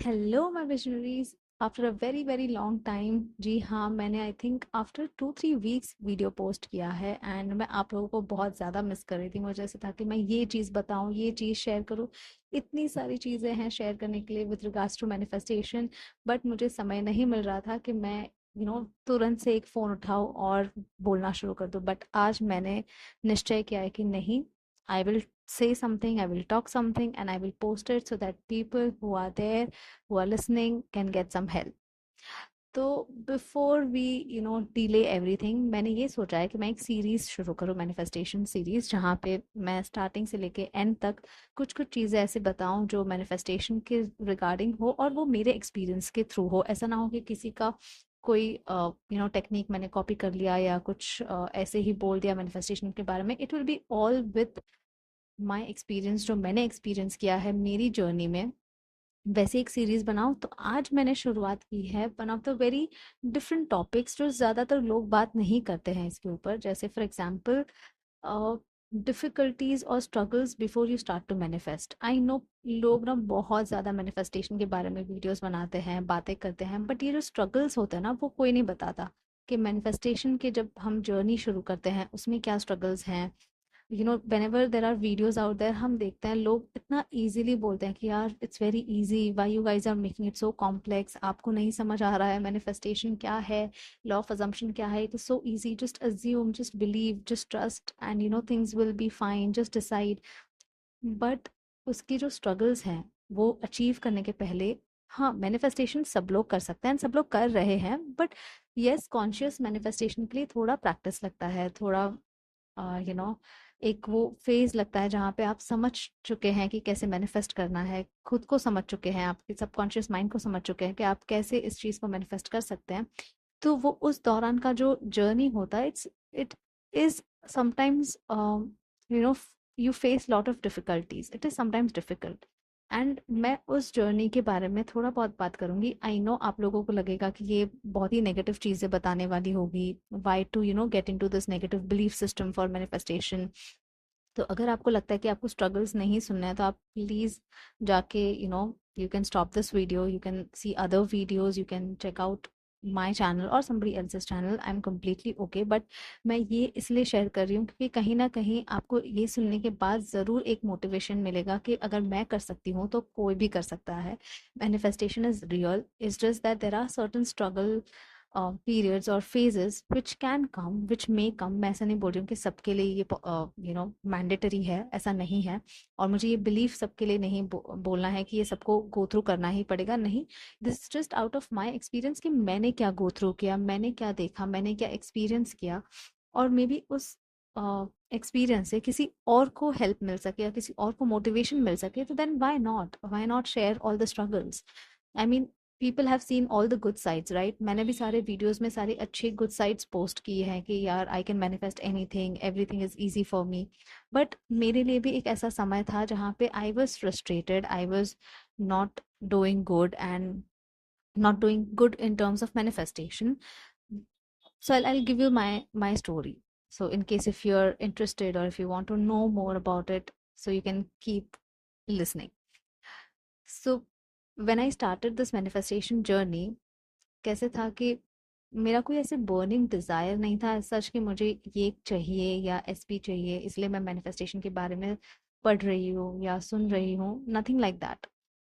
Hello my visionaries. After a very very long time, जी हाँ, मैंने I think after 2-3 weeks video post किया है एंड मैं आप लोगों को बहुत ज़्यादा मिस कर रही थी। मुझे ऐसा था कि मैं ये चीज़ बताऊँ, ये चीज़ शेयर करूँ। इतनी सारी चीज़ें हैं शेयर करने के लिए with regards to manifestation, but मुझे समय नहीं मिल रहा था कि मैं तुरंत से एक फ़ोन उठाऊँ और बोलना शुरू कर दूँ। बट आज मैंने निश्चय किया है कि नहीं, I will say something, I will talk something, and I will post it so that people who are there, who are listening, can get some help. तो बिफोर वी डिले एवरीथिंग, मैंने ये सोचा है कि मैं एक सीरीज शुरू करूँ, मैनिफेस्टेशन सीरीज, जहाँ पे मैं स्टार्टिंग से लेके एंड तक कुछ कुछ चीज़ें ऐसे बताऊं जो मैनिफेस्टेशन के रिगार्डिंग हो और वो मेरे एक्सपीरियंस के थ्रू हो। ऐसा ना हो कि किसी का कोई टेक्निक मैंने कॉपी कर लिया या कुछ ऐसे ही बोल दिया मैनिफेस्टेशन के बारे में। It will be all with my experience, जो मैंने एक्सपीरियंस किया है मेरी जर्नी में, वैसे एक सीरीज बनाऊं। तो आज मैंने शुरुआत की है one of the very different topics जो ज़्यादातर लोग बात नहीं करते हैं इसके ऊपर, जैसे फॉर एग्जांपल डिफिकल्टीज और struggles before you start to manifest. I know लोग ना बहुत ज़्यादा मैनिफेस्टेशन के बारे में वीडियोस बनाते हैं, बातें करते हैं, बट ये जो स्ट्रगल्स होते हैं ना, वो कोई नहीं बताता कि मैनिफेस्टेशन के जब हम जर्नी शुरू करते हैं उसमें क्या स्ट्रगल्स हैं। whenever there are videos out there, हम देखते हैं लोग इतना easily बोलते हैं कि यार it's very easy, why you guys are making it so complex, आपको नहीं समझ आ रहा है manifestation क्या है, law of assumption क्या है, it is so easy, just assume, just believe, just trust, and things will be fine, just decide. but उसकी जो struggles हैं वो achieve करने के पहले, हाँ, मैनिफेस्टेशन सब लोग कर सकते हैं, सब लोग कर रहे हैं, बट यस, कॉन्शियस मैनिफेस्टेशन के लिए थोड़ा प्रैक्टिस लगता है, थोड़ा यू नो एक वो फेज लगता है जहाँ पे आप समझ चुके हैं कि कैसे मैनिफेस्ट करना है, खुद को समझ चुके हैं, आपके सबकॉन्शियस माइंड को समझ चुके हैं कि आप कैसे इस चीज को मैनिफेस्ट कर सकते हैं। तो वो उस दौरान का जो जर्नी होता है, it is sometimes you know you face lot of difficulties, it is sometimes difficult. And मैं उस जर्नी के बारे में थोड़ा बहुत बात करूंगी। आई नो आप लोगों को लगेगा कि ये बहुत ही नेगेटिव चीजें बताने वाली होगी, why to get into this negative belief system for manifestation. तो अगर आपको लगता है कि आपको स्ट्रगल्स नहीं सुनना है, तो आप प्लीज जाके you can stop this video, you can see other videos, you can check out my channel और somebody else's channel. I am completely okay, but मैं ये इसलिए शेयर कर रही हूँ क्योंकि कहीं ना कहीं आपको ये सुनने के बाद ज़रूर एक मोटिवेशन मिलेगा कि अगर मैं कर सकती हूँ तो कोई भी कर सकता है। Manifestation is real, is just that there are certain struggle periods और phases which can come, which may come। मैं ऐसा नहीं बोल रही हूँ कि सबके लिए ये मैंडेटरी है, ऐसा नहीं है। और मुझे ये बिलीफ सबके लिए नहीं बोलना है कि ये सबको गो थ्रू करना ही पड़ेगा, नहीं। This is just out of my experience कि मैंने क्या गो थ्रू किया, मैंने क्या देखा, मैंने क्या एक्सपीरियंस किया, और मे बी उस एक्सपीरियंस से किसी और को हेल्प मिल सके या किसी और को मोटिवेशन मिल सके, तो then why not share all the struggles. I mean, people have seen all the good sides, right? मैंने भी सारे वीडियोस में सारी अच्छी गुड साइड्स पोस्ट की हैं कि यार I can manifest anything, everything is easy for me. But मेरे लिए भी एक ऐसा समय था जहाँ पे आई was frustrated, I was not doing good and not doing good in terms of manifestation. So I'll give you my story. So in case if you're interested or if you want to know more about it, so you can keep listening. So when I started this manifestation journey, कैसे था कि मेरा कोई ऐसे burning desire नहीं था सच कि मुझे ये चाहिए या एसपी चाहिए, इसलिए मैं मैनिफेस्टेशन के बारे में पढ़ रही हूँ या सुन रही हूँ, नथिंग लाइक दैट।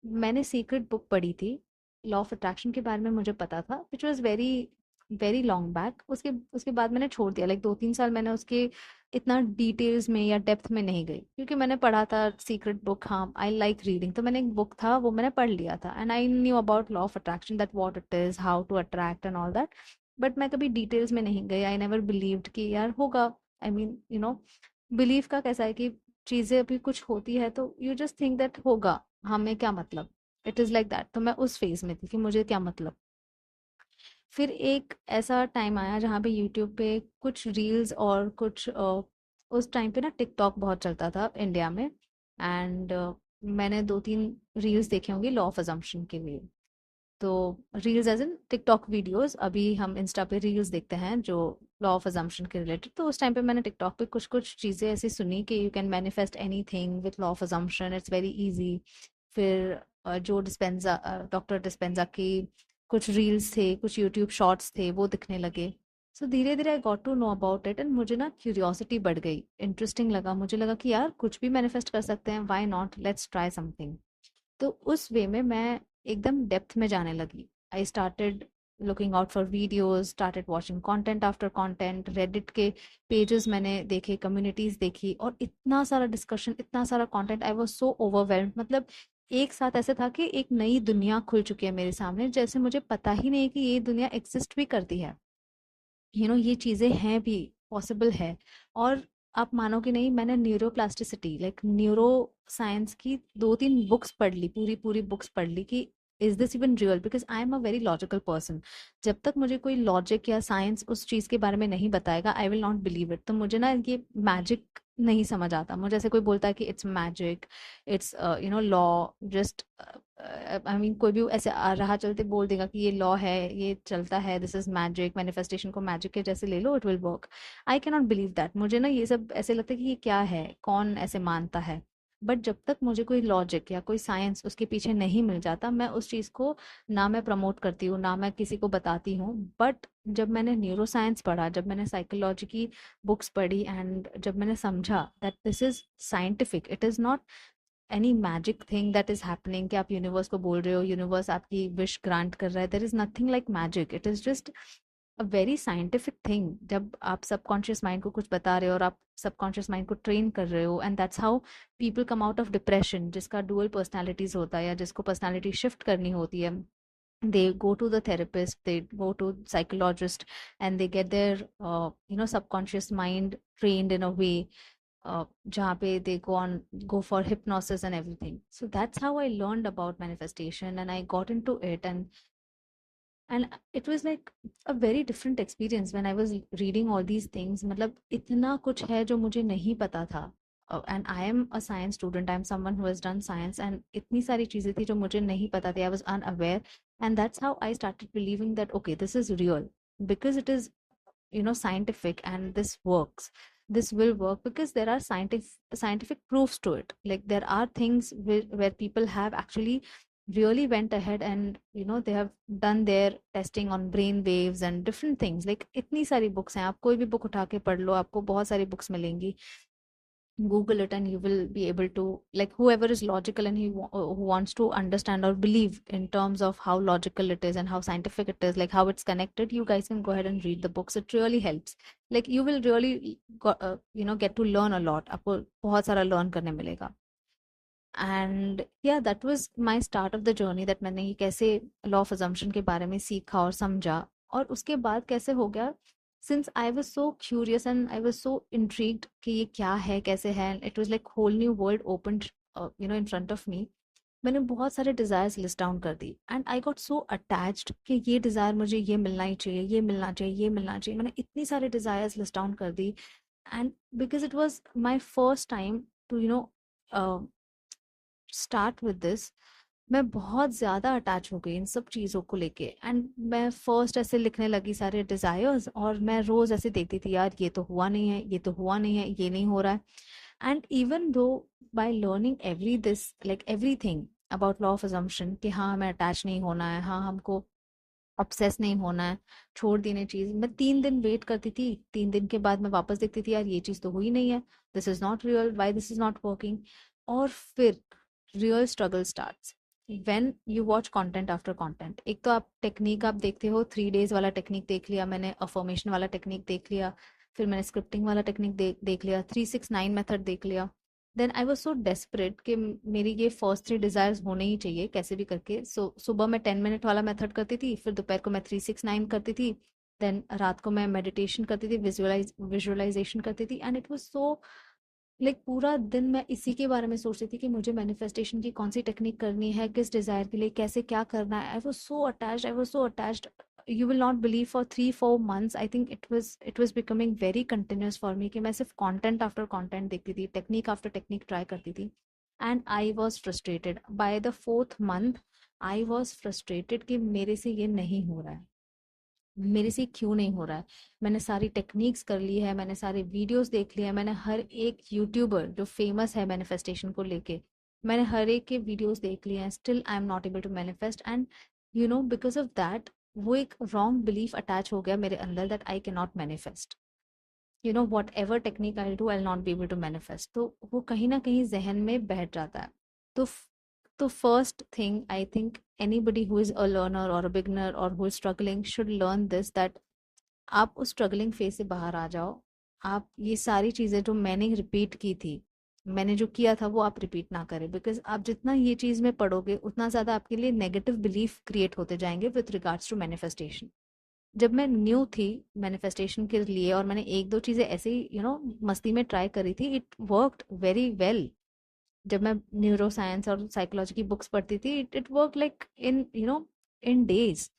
मैंने सीक्रेट बुक पढ़ी थी, लॉ ऑफ अट्रैक्शन के बारे में मुझे पता था, which was very very long back. उसके उसके बाद मैंने छोड़ दिया, लाइक 2-3 साल मैंने उसके इतना डिटेल्स में या डेप्थ में नहीं गई, क्योंकि मैंने पढ़ा था सीक्रेट बुक, हाँ, आई लाइक रीडिंग, तो मैंने एक बुक था वो मैंने पढ़ लिया था, and I knew about law of attraction, that what it is, how to attract and all that. But मैं कभी डिटेल्स में नहीं गई, आई नेवर बिलीव्ड कि यार होगा। आई मीन बिलीव का कैसा है कि चीजें अभी कुछ होती है तो यू जस्ट थिंक दैट होगा, हमें क्या मतलब, इट इज लाइक दैट। तो मैं उस फेज में थी कि मुझे क्या मतलब। फिर एक ऐसा टाइम आया जहाँ पे यूट्यूब पे कुछ रील्स और कुछ उस टाइम पे ना टिकटॉक बहुत चलता था इंडिया में, एंड मैंने 2-3 रील्स देखे होंगे लॉ ऑफ अजम्पशन के लिए। तो reels as in TikTok videos, अभी हम इंस्टा पे रील्स देखते हैं जो लॉ ऑफ अजम्पशन के रिलेटेड, तो उस टाइम पे मैंने टिकटॉक पे कुछ कुछ चीज़ें ऐसी सुनी कि you can manifest anything with law of assumption, it's very easy, फिर जो डिस्पेंजा डॉक्टर डिस्पेंजा की कुछ रील्स थे, कुछ यूट्यूब शॉर्ट्स थे, वो दिखने लगे। सो धीरे धीरे I got to know about it, and मुझे ना क्यूरियोसिटी बढ़ गई, इंटरेस्टिंग लगा, मुझे लगा कि यार कुछ भी मैनिफेस्ट कर सकते हैं, why not, let's try something. तो उस वे में मैं एकदम डेप्थ में जाने लगी। I started looking out for videos, started watching content after content, Reddit के पेजेस मैंने देखे, कम्युनिटीज देखी, और इतना सारा डिस्कशन, इतना सारा content, I was so overwhelmed. मतलब एक साथ ऐसे था कि एक नई दुनिया खुल चुकी है मेरे सामने, जैसे मुझे पता ही नहीं कि ये दुनिया एग्जिस्ट भी करती है, ये चीज़ें हैं भी, पॉसिबल है। और आप मानोगे नहीं, मैंने न्यूरोप्लास्टिसिटी, लाइक न्यूरो साइंस की 2-3 बुक्स पढ़ ली, पूरी पूरी बुक्स पढ़ ली कि is this even real, because I am a very logical person. जब तक मुझे कोई लॉजिक या साइंस उस चीज़ के बारे में नहीं बताएगा, आई विल नॉट बिलीव इट। तो मुझे ना ये मैजिक नहीं समझ आता। मुझे ऐसे कोई बोलता है कि it's magic, it's law, just I mean कोई भी ऐसे राह चलते बोल देगा कि ये लॉ है, ये चलता है, दिस इज मैजिक, मैनिफेस्टेशन को मैजिक के जैसे ले लो, it will work. I can not believe that. मुझे ना ये सब ऐसे लगता है कि ये क्या है, कौन ऐसे मानता है। बट जब तक मुझे कोई लॉजिक या कोई साइंस उसके पीछे नहीं मिल जाता, मैं उस चीज़ को ना मैं प्रमोट करती हूँ, ना मैं किसी को बताती हूँ। बट जब मैंने न्यूरो साइंस पढ़ा, जब मैंने साइकोलॉजी की बुक्स पढ़ी, एंड जब मैंने समझा that this is scientific, it is not any magic thing that is happening, कि आप यूनिवर्स को बोल रहे हो, यूनिवर्स आपकी विश ग्रांट कर रहा है, there is nothing like magic, it is just a very scientific thing. जब आप सबकॉन्शियस माइंड को कुछ बता रहे हो और आप सबकॉन्शियस माइंड को ट्रेन कर रहे हो, and that's how people come out of depression, जिसका डुअल पर्सनैलिटीज होता है या जिसको पर्सनैलिटी शिफ्ट करनी होती है, they go to the therapist, they go to psychologist, and they get their subconscious mind trained in a way जहाँ पे they go for hypnosis and everything. So that's how I learned about manifestation, and I got into it, and it was like a very different experience when I was reading all these things. मतलब इतना कुछ है जो मुझे नहीं पता था, and I am a science student, I am someone who has done science, and इतनी सारी चीजें थी जो मुझे नहीं पता थी, I was unaware, and that's how I started believing that okay, this is real, because it is scientific, and this works, this will work, because there are scientific proofs to it. Like there are things where people have actually really went ahead, and they have done their testing on brain waves and different things. Like इतनी सारी books हैं, आप कोई भी book उठा के पढ़ लो, आपको बहुत सारी बुक्स मिलेंगी, google it, and you will be able to, like whoever is logical and who wants to understand or believe in terms of how logical it is and how scientific it is, like how it's connected, you guys can go ahead and read the books. It really helps. Like you will really get to learn a lot, आपको बहुत सारा learn करने मिलेगा. And yeah, that was my start of the journey, that मैंने ये कैसे law of assumption के बारे में सीखा और समझा, और उसके बाद कैसे हो गया, since I was so curious and I was so intrigued कि ये क्या है, कैसे है, it was like whole new world opened in front of me. मैंने बहुत सारे डिजायर्स लिस्ट डाउन कर दी, and I got so attached कि ये डिजायर मुझे, ये मिलना ही चाहिए, ये मिलना चाहिए, ये मिलना चाहिए, मैंने इतनी सारे डिजायर्स लिस्ट डाउन कर दी. And because it was my first time to start with this, मैं बहुत ज़्यादा अटैच हो गई इन सब चीज़ों को लेके, एंड मैं फर्स्ट ऐसे लिखने लगी सारे डिज़ायर्स, और मैं रोज़ ऐसे देखती थी, यार ये तो हुआ नहीं है, ये तो हुआ नहीं है, ये नहीं हो रहा है. And even though by learning every this, like everything about law of assumption, कि हाँ हमें अटैच नहीं होना है, हाँ हमको ऑब्सेस नहीं होना है, छोड़ देने चीज, मैं 3 दिन वेट करती थी, 3 दिन के बाद मैं वापस देखती थी, यार ये चीज तो हुई नहीं है, this is not real, why this is not working. और फिर real struggle starts when you watch content after content. एक तो आप टेक्निक आप देखते हो, 3 days वाला टेक्निक देख लिया मैंने, अफर्मेशन वाला टेक्निक देख लिया, फिर मैंने स्क्रिप्टिंग वाला टेक्निक देख लिया, 369 मेथड देख लिया. Then I was so desperate कि मेरी ये फर्स्ट 3 डिजायर्स होने ही चाहिए कैसे भी करके. सुबह मैं 10 मिनट वाला मेथड करती थी, फिर दोपहर को मैं 369 करती थी, देन रात को मैं मेडिटेशन करती थी, विजुअलाइजेशन करती थी, and it was so like पूरा दिन मैं इसी के बारे में सोचती थी कि मुझे मैनिफेस्टेशन की कौन सी टेक्निक करनी है, किस डिजायर के लिए कैसे क्या करना है. आई was so attached. You will not believe, for 3-4 months I think it was becoming very continuous for me कि मैं सिर्फ content after content देखती थी, टेक्निक आफ्टर टेक्निक ट्राई करती थी, and I was frustrated. By the 4th month I was frustrated कि मेरे से ये नहीं हो रहा है, मेरे से क्यों नहीं हो रहा है. मैंने सारी टेक्निक्स कर ली है, मैंने सारे वीडियोस देख लिए हैं, मैंने हर एक यूट्यूबर जो फेमस है मैनिफेस्टेशन को लेके, मैंने हर एक के वीडियोस देख लिए हैं, still I am not able to manifest. And because of that वो एक रॉन्ग बिलीफ अटैच हो गया मेरे अंदर that I can not manifest. Whatever technique I do I not be able to manifest. तो वो कहीं ना कहीं जहन में बैठ जाता है। तो तो first thing I think anybody who is a learner और अ बिगनर और who is struggling should learn this, that आप उस स्ट्रगलिंग फेज से बाहर आ जाओ। आप ये सारी चीजें जो मैंने रिपीट की थी, मैंने जो किया था वो आप रिपीट ना करें, बिकॉज आप जितना ये चीज में पढ़ोगे उतना ज्यादा आपके लिए नेगेटिव बिलीफ क्रिएट होते जाएंगे विथ रिगार्ड्स टू मैनिफेस्टेशन। जब मैं न्यू थी मैनिफेस्टेशन के लिए और मैंने एक दो चीजें ऐसे ही मस्ती में ट्राई करी थी, इट वर्कड वेरी वेल। जब मैं न्यूरो साइंस और साइकोलॉजी की बुक्स पढ़ती थी, it work like in days,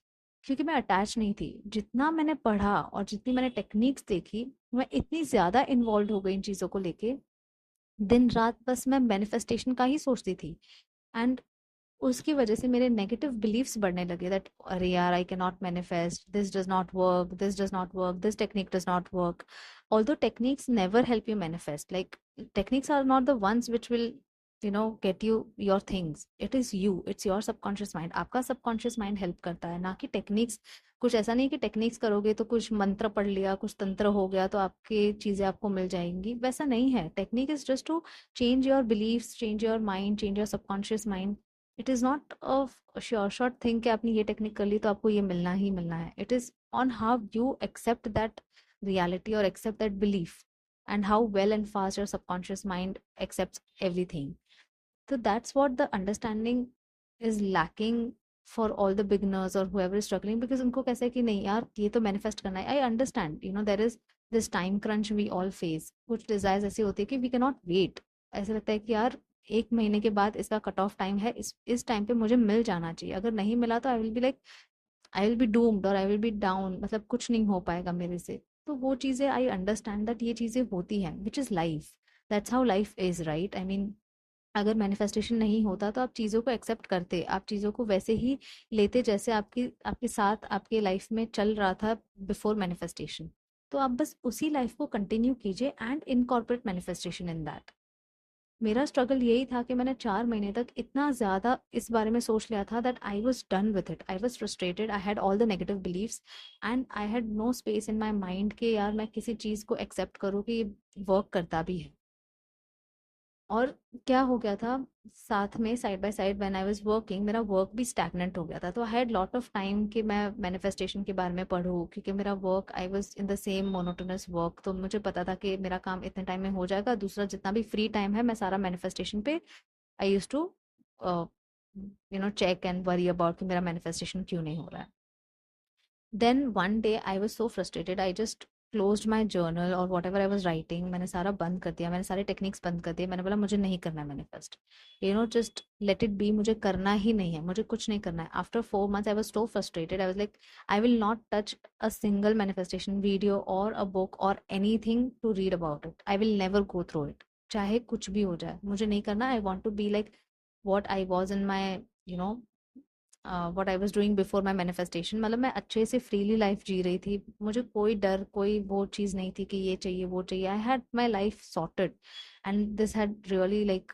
क्योंकि मैं अटैच नहीं थी। जितना मैंने पढ़ा और जितनी मैंने टेक्निक्स देखी, मैं इतनी ज्यादा इन्वॉल्व हो गई इन चीजों को लेके, दिन रात बस मैं मैनिफेस्टेशन का ही सोचती थी। एंड उसकी वजह से मेरे नेगेटिव बिलीव्स बढ़ने लगे दैट अरे यार, I can not manifest, this does not work, this does not work, this technique does not work. Although techniques never help you manifest, like techniques are not the ones which will get you your things. It is you, it's your subconscious mind. आपका subconscious mind help करता है, ना कि techniques. कुछ ऐसा नहीं कि techniques करोगे तो कुछ मंत्र पढ़ लिया, कुछ तंत्र हो गया तो आपके चीजें आपको मिल जाएंगी, वैसा नहीं है। Technique is just to change your believes, change your mind, change your subconscious mind. It is not a sure shot thing कि आपने ये टेक्निक कर ली तो आपको ये मिलना ही मिलना है। It is on how you accept that reality or accept that belief, and how well and fast your subconscious mind accepts everything. So that's what the understanding is lacking for all the beginners or whoever is struggling, because उनको कैसे है कि नहीं यार, ये तो manifest करना है। I understand, there is this time crunch we all face। कुछ desires ऐसी होती है कि we cannot wait। ऐसा लगता है कि यार 1 महीने के बाद इसका कट ऑफ टाइम है, इस टाइम पे मुझे मिल जाना चाहिए। अगर नहीं मिला तो I will be like, I will be doomed और आई विल बी डाउन, मतलब कुछ नहीं हो पाएगा मेरे से। तो वो चीजें आई अंडरस्टैंड दैट ये चीजें होती हैं, which is life. That's how life is, right? I mean, अगर मैनिफेस्टेशन नहीं होता तो आप चीज़ों को एक्सेप्ट करते, आप चीज़ों को वैसे ही लेते जैसे आपकी आपके साथ आपके लाइफ में चल रहा था बिफोर मैनिफेस्टेशन। तो आप बस उसी लाइफ को कंटिन्यू कीजिए and incorporate manifestation in that. मेरा स्ट्रगल यही था कि मैंने 4 महीने तक इतना ज़्यादा इस बारे में सोच लिया था that I was done with it. I was frustrated, I had all the negative believes and I had no space in my mind कि यार मैं किसी चीज़ को एक्सेप्ट करूँ कि ये वर्क करता भी है। और क्या हो गया था, साथ में side by side when I was working, मेरा वर्क भी स्टैग्नेंट हो गया था। तो I had lot of time कि मैं मैनिफेस्टेशन के बारे में पढूं, क्योंकि मेरा work, I was in the same monotonous work. तो मुझे पता था कि मेरा काम इतने टाइम में हो जाएगा, दूसरा जितना भी फ्री टाइम है मैं सारा मैनिफेस्टेशन पे I use to check and worry about कि मेरा मैनिफेस्टेशन क्यों नहीं हो रहा है। Then one day I was so frustrated, I just closed my journal और whatever I was writing, मैंने सारा बंद कर दिया, मैंने सारे टेक्निक्स बंद कर दिए। मैंने बोला मुझे नहीं करना है manifest, just let it be, मुझे करना ही नहीं है, मुझे कुछ नहीं करना है। After 4 months I was so frustrated, I was like I will not touch a single manifestation video और अ बुक और anything to read about it. I will never go through it, चाहे कुछ भी हो जाए, मुझे नहीं करना। I want to be like what I was in my what I was doing before my manifestation. मतलब मैं अच्छे से फ्रीली लाइफ जी रही थी, मुझे कोई डर, कोई वो चीज़ नहीं थी कि ये चाहिए वो चाहिए। I had my life sorted and this had really like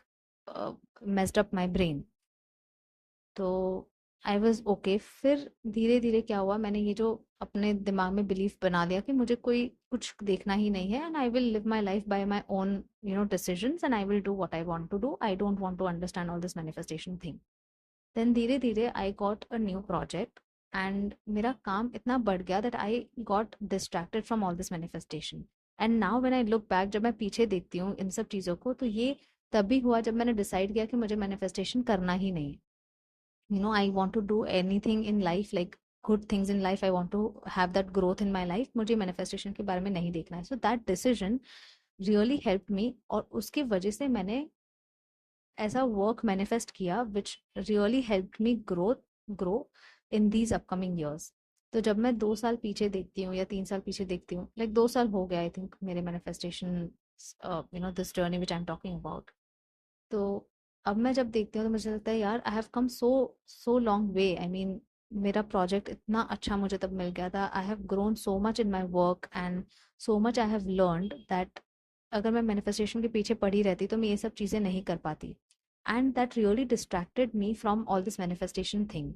messed up my brain. तो आई वाज ओके। फिर धीरे धीरे क्या हुआ, मैंने ये जो अपने दिमाग में बिलीफ बना लिया कि मुझे कोई कुछ देखना ही नहीं है, and I will live my life by my own decisions, and I will do what I want to do. I don't want to understand all this manifestation thing. Then धीरे धीरे I got a new project and मेरा काम इतना बढ़ गया that I got distracted from all this manifestation. And now when I look back, जब मैं पीछे देखती हूँ इन सब चीज़ों को, तो ये तभी हुआ जब मैंने डिसाइड किया कि मुझे मैनिफेस्टेशन करना ही नहीं। I want to do anything in life, like good things in life, I want to have that growth in my life, मुझे मैनिफेस्टेशन के बारे में नहीं देखना है। So that decision really help me, और उसकी वजह से मैंने ऐसा वर्क मैनिफेस्ट किया which really help me grow in these upcoming years. तो जब मैं 2 साल पीछे देखती हूँ या 3 साल पीछे देखती हूँ, लाइक 2 साल हो गया आई थिंक मेरे manifestation, this journey which I am talking about. तो अब मैं जब देखती हूँ तो मुझे लगता है यार, I have come so so long way. I mean, मेरा प्रोजेक्ट इतना अच्छा मुझे तब मिल गया था, I have grown so much in my work and so much I have learned that अगर मैं मैनिफेस्टेशन के पीछे पड़ी रहती तो मैं ये सब चीज़ें नहीं कर पाती। And that really distracted me from all this manifestation thing.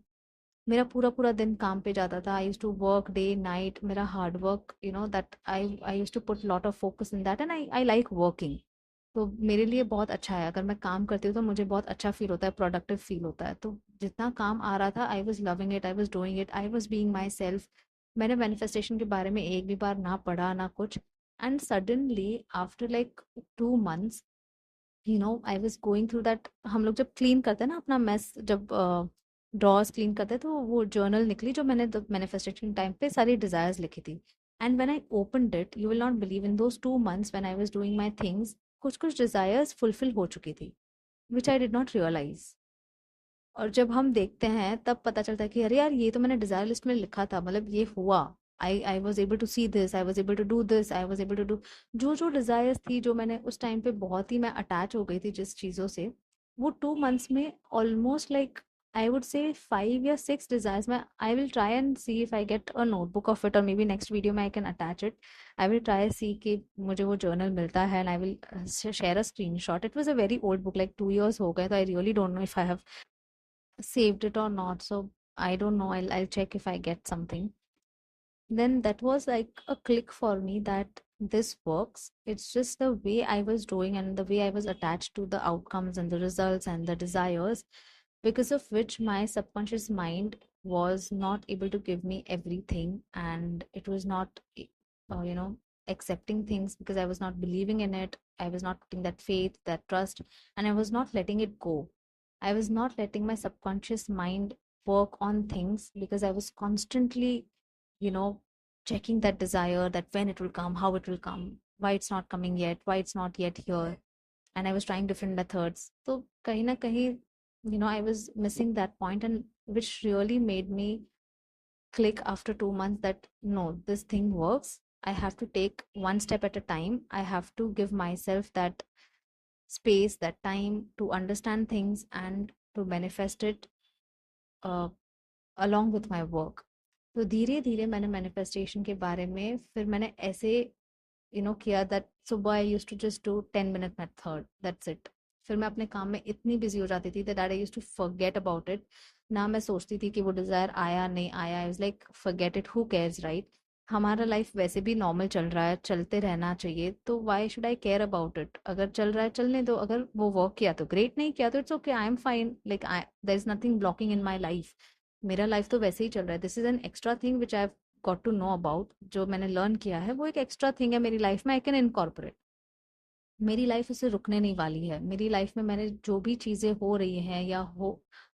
मेरा पूरा पूरा दिन काम पे जाता था, I use to work day night, मेरा hard work, you know that I use to put lot of focus in that, and I like working. तो मेरे लिए बहुत अच्छा है, अगर मैं काम करती हूँ तो मुझे बहुत अच्छा फील होता है, प्रोडक्टिव फील होता है। तो जितना काम आ रहा था I was loving it, I was doing it, I was being my self. मैंने मैनिफेस्टेशन के बारे में एक भी बार ना पढ़ा ना कुछ। And suddenly after like 2 months, I was going through that, हम लोग जब क्लीन करते हैं ना अपना मेस, जब ड्रॉर्स क्लीन करते हैं, तो वो जर्नल निकली जो मैंने मैनिफेस्टेशन टाइम पे सारी डिजायर्स लिखी थी। And when I opened it, you will not believe, in those 2 months when I was doing my things, कुछ कुछ डिजायर्स फुलफिल हो चुकी थी, विच आई डिड नॉट रियलाइज। और जब हम देखते हैं तब पता चलता है कि अरे यार, ये तो मैंने डिजायर लिस्ट में लिखा था, मतलब ये हुआ। I was able to see this, I was able to do this, I was able to do. जो जो डिजायर्स थी, जो मैंने उस टाइम पे बहुत ही मैं अटैच हो गई थी जिस चीज़ों से, वो 2 months में almost like, I would say 5 या 6 डिजायर्स में, I will try and see if I get a notebook of it, और मे बी नेक्स्ट वीडियो में I can attach it. I will try see कि मुझे वो journal मिलता है, and I will share a screenshot. It was a very old book, like 2 years हो गए, तो I really don't know if I have saved it or not. So I don't know. I'll check if I get something. Then that was like a click for me that this works. It's just the way I was doing and the way I was attached to the outcomes and the results and the desires, because of which my subconscious mind was not able to give me everything, and it was not, you know, accepting things because I was not believing in it. I was not putting that faith, that trust, and I was not letting it go. I was not letting my subconscious mind work on things because I was constantly, you know, checking that desire, that when it will come, how it will come, why it's not coming yet, why it's not yet here. And I was trying different methods. So kahin na kahin, I was missing that point, and which really made me click after 2 months that no, this thing works. I have to take one step at a time. I have to give myself that space, that time to understand things and to manifest it uh, along with my work. तो धीरे धीरे मैंने manifestation के बारे में फिर मैंने ऐसे किया दैट सुबह I use to just do 10 minute method, that's it. फिर मैं अपने काम में इतनी बिजी हो जाती थी that I use to forget about it. ना मैं सोचती थी कि वो डिजायर आया नहीं आया, आई was like forget it, who cares, right? हमारा लाइफ वैसे भी नॉर्मल चल रहा है, चलते रहना चाहिए, तो why should I care about it? अगर चल रहा है चलने दो, अगर वो वर्क किया तो ग्रेट, नहीं किया तो it's okay, I am fine, like I there is nothing blocking in my life. मेरा लाइफ तो वैसे ही चल रहा है, this is an extra thing which I got to know about, जो मैंने लर्न किया है वो एक एक्स्ट्रा थिंग है मेरी लाइफ में, आई कैन इनकॉर्पोरेट। मेरी लाइफ इससे रुकने नहीं वाली है। मेरी लाइफ में मैंने जो भी चीजें हो रही हैं या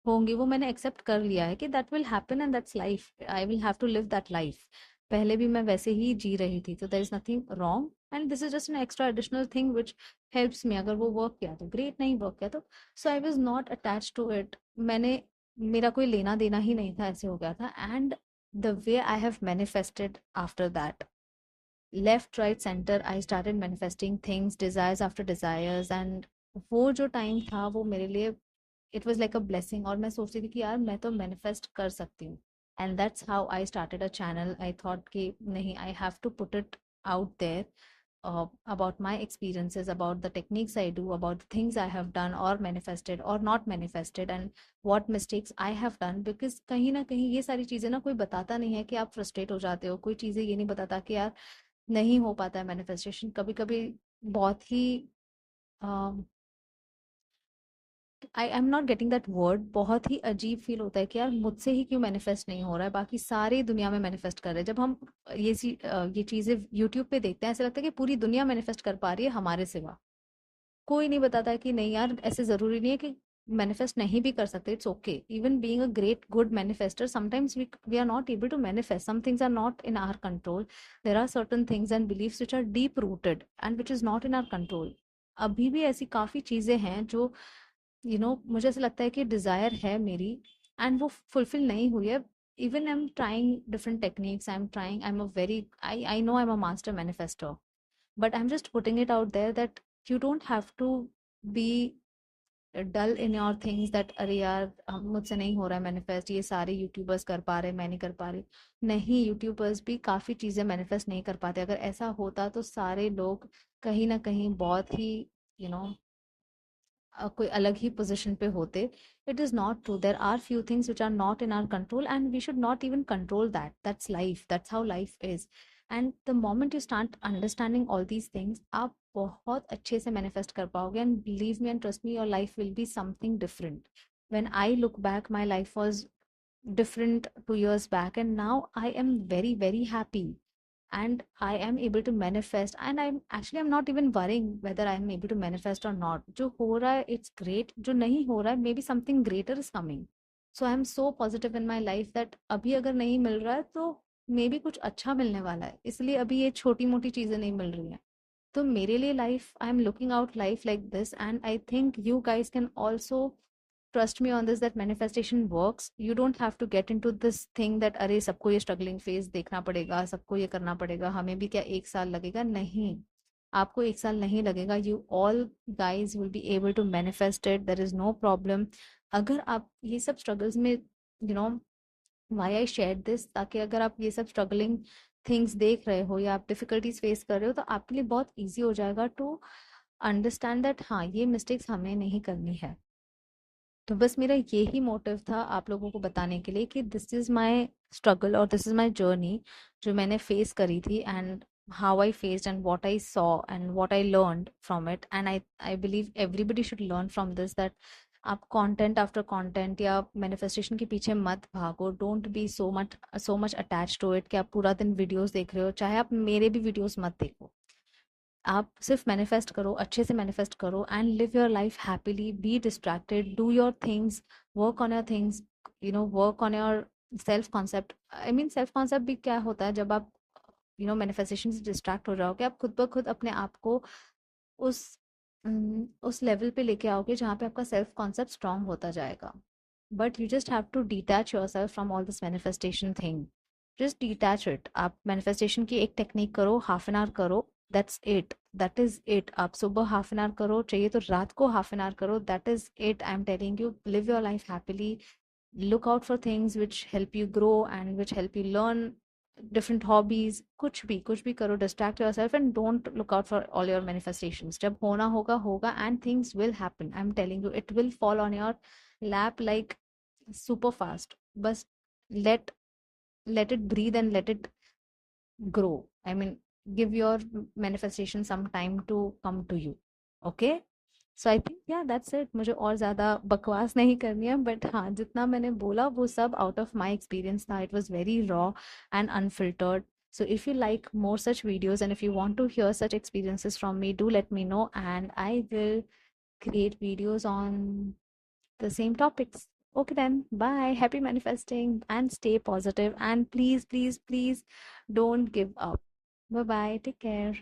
होंगी, वो मैंने एक्सेप्ट कर लिया है कि that will happen and that's life, I will have to live that life. पहले भी मैं वैसे ही जी रही थी, तो there is nothing wrong, and this is just an extra additional thing which helps me. अगर वो वर्क किया तो ग्रेट, नहीं वर्क किया तो, so I was not attach to it. मैंने, मेरा कोई लेना देना ही नहीं था, ऐसे हो गया था। And the way I have manifested after that, left right centre, I started manifesting things, desires after desires, and वो जो टाइम था वो मेरे लिए it was like a blessing. और मैं सोचती थी कि यार मैं तो मैनिफेस्ट कर सकती हूँ। And that's how I started a channel. I thought कि नहीं, I have to put it out there about my experiences, about the techniques I do, about the things I have done or manifested or not manifested, and what mistakes I have done, because कहीं ना कहीं ये सारी चीजें ना कोई बताता नहीं है कि आप फ्रस्ट्रेट हो जाते हो, कोई चीजें ये नहीं बताता कि यार नहीं हो पाता है मैनिफेस्टेशन। कभी कभी बहुत ही, I am not getting that word, बहुत ही अजीब फील होता है कि यार मुझसे ही क्यों मैनिफेस्ट नहीं हो रहा है, बाकी सारी दुनिया में मैनिफेस्ट कर रहे हैं। जब हम ये चीजें यूट्यूब पे देखते हैं, ऐसा लगता है कि पूरी दुनिया मैनिफेस्ट कर पा रही है हमारे सिवा। कोई नहीं बताता है कि नहीं यार, ऐसे जरूरी नहीं है कि मैनिफेस्ट नहीं भी कर सकते, it's okay. Even being a great good manifester, sometimes we are not able to manifest, some things are not in our control. There are certain things and believes which are deep rooted and which is not in our control. अभी भी ऐसी काफी चीजें हैं जो मुझे ऐसा लगता है कि डिजायर है मेरी, एंड वो फुलफिल नहीं हुई है। Even I am trying different techniques, I am trying, I am a very, I know I am a master manifester, but I'm just putting it out there that you don't have to be dull in your things that अरे यार मुझसे नहीं हो रहा है manifest, ये सारे YouTubers कर पा रहे, मैं नहीं कर पा रही। नहीं, यूट्यूबर्स भी काफी चीजें मैनिफेस्ट नहीं कर पाते। अगर ऐसा होता तो सारे लोग कहीं ना कहीं बहुत ही, यू नो कोई अलग ही पोजीशन पे होते. It is not true. There are few things which are not in our control, and we should not even control that. That's life. That's how life is. And the moment you start understanding all these things, आप बहुत अच्छे से manifest कर पाओगे. And believe me and trust me, your life will be something different. When I look back, my life was different 2 years back, and now I am very, very happy, and I am able to manifest, and I'm not even worrying whether I am able to manifest or not. जो हो रहा है it's great, जो नहीं हो रहा है maybe something greater is coming. So I am so positive in my life that अभी अगर नहीं मिल रहा है तो maybe कुछ अच्छा मिलने वाला है, इसलिए अभी ये छोटी मोटी चीजें नहीं मिल रही हैं. तो मेरे लिए life, I am looking out life like this, and I think you guys can also trust me on this, that manifestation works. You don't have to get into this thing that अरे सबको ये struggling phase देखना पड़ेगा, सबको ये करना पड़ेगा, हमें भी क्या 1 साल लगेगा. नहीं, आपको 1 साल नहीं लगेगा. You all guys will be able to manifest it, there is no problem. अगर आप ये सब स्ट्रगल्स में, you know why I share this, ताकि अगर आप ये सब स्ट्रगलिंग थिंग्स देख रहे हो या आप डिफिकल्टीज फेस कर रहे हो, तो आपके लिए बहुत ईजी हो जाएगा टू अंडरस्टैंड दैट हाँ, ये मिस्टेक्स हमें नहीं करनी है. तो बस मेरा यही मोटिव था आप लोगों को बताने के लिए कि दिस इज माय स्ट्रगल और दिस इज माय जर्नी जो मैंने फेस करी थी, and how I faced and what I saw and what I learned from it. And I believe everybody should learn from this, that आप content after content या manifestation के पीछे मत भागो. Don't be so much attach to it कि आप पूरा दिन वीडियोस देख रहे हो. चाहे आप मेरे भी वीडियोस मत देखो, आप सिर्फ मैनिफेस्ट करो, अच्छे से मैनिफेस्ट करो, and live your life happily. B distracted, do your things, work on your things, work on your self concept. I mean self concept भी क्या होता है, जब आप मैनिफेस्टेशन से डिस्ट्रैक्ट हो जाओगे, आप खुद ब खुद अपने आप को उस उस लेवल पे लेके आओगे जहाँ पे आपका सेल्फ कॉन्सेप्ट स्ट्रांग होता जाएगा. But you just have to detach yourself from all this manifestation thing. Just detach it. आप मैनिफेस्टेशन की एक टेक्निक करो, हाफ एन आवर करो, that's it, that is it. आप सुबह हाफ एन आवर करो, चाहिए तो रात को हाफ एन आवर करो, that is it. I am telling you, live your life happily. look out for things which help you grow and which help you learn different hobbies. कुछ भी करो, distract yourself and don't look out for all your manifestations. जब होना होगा होगा, and things will happen. I'm telling you, it will fall on your lap like super fast. बस let let it breathe and let it grow. I mean, give your manifestation some time to come to you. Okay? So I think या that's it. मुझे और ज़्यादा बकवास नहीं करनी है, but हाँ, जितना मैंने बोला वो सब आउट ऑफ माई एक्सपीरियंस था. It was very raw and unfiltered. So if you like more such videos and if you want to hear such experiences from me, do let me know and I will create videos on the same topics. Okay then, bye. Happy manifesting and stay positive, and please, please, please don't give up. Bye bye. Take care.